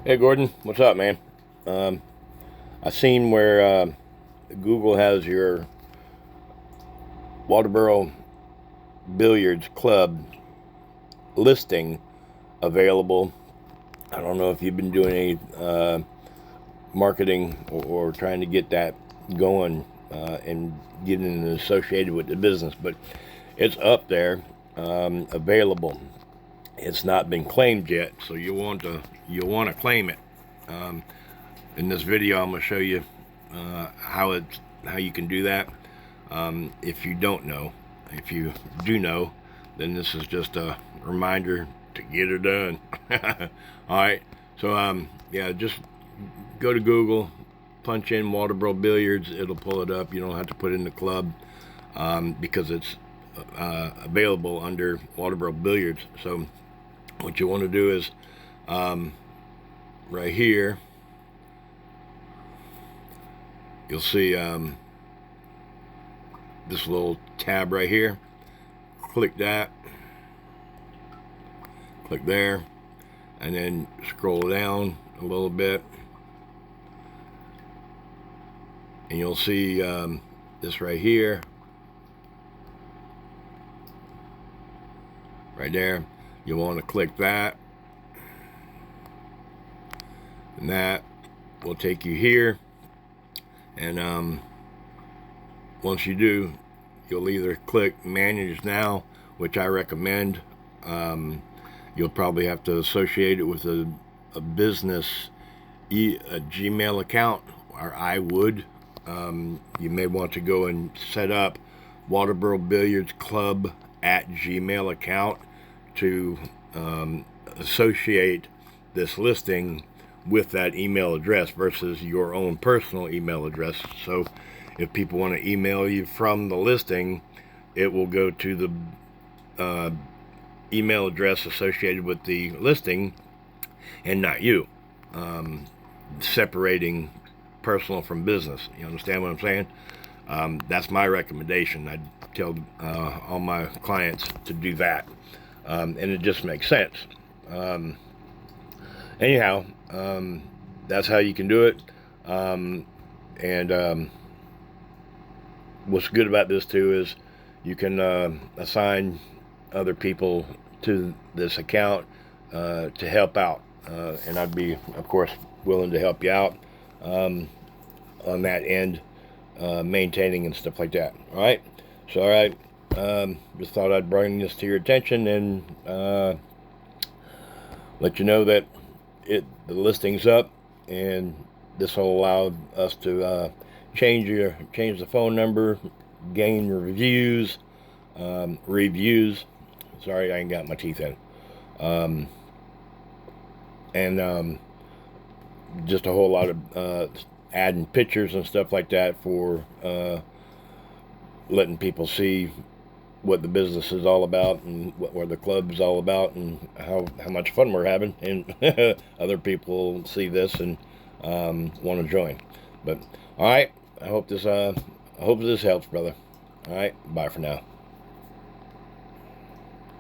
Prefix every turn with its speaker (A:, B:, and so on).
A: Hey Gordon, what's up, man? Um, I seen where Google has your Walterboro Billiards Club listing available. I don't know if you've been doing any marketing or trying to get that going and getting it associated with the business, but it's up there, available. It's not been claimed yet, so you want to claim it. Um, in this video, I'm going to show you how you can do that. If you don't know, if you do know, then this is just a reminder to get it done. All right. So yeah, just go to Google, punch in Walterboro Billiards. It'll pull it up. You don't have to put in the club because it's available under Walterboro Billiards. So what you want to do is right here, you'll see this little tab right here. Click that, click there, and then scroll down a little bit, and you'll see this right here, right there. You'll want to click that, and that will take you here. And once you do, you'll either click Manage Now, which I recommend. You'll probably have to associate it with a business a Gmail account, or I would. You may want to go and set up Walterboro Billiards Club at Gmail account to associate this listing with that email address versus your own personal email address. So if people want to email you from the listing, it will go to the email address associated with the listing and not you. Separating personal from business. You understand what I'm saying? That's my recommendation. I tell all my clients to do that. And it just makes sense. Anyhow, that's how you can do it. And what's good about this too is you can assign other people to this account to help out. And I'd be, of course, willing to help you out on that end, maintaining and stuff like that. All right. So, all right. Just thought I'd bring this to your attention and let you know that the listing's up, and this will allow us to change the phone number, gain reviews. Sorry, I ain't got my teeth in. And just a whole lot of adding pictures and stuff like that for letting people see what the business is all about and where the club is all about and how much fun we're having, and other people see this and want to join. But all right, I hope this helps, brother. All right, bye for now.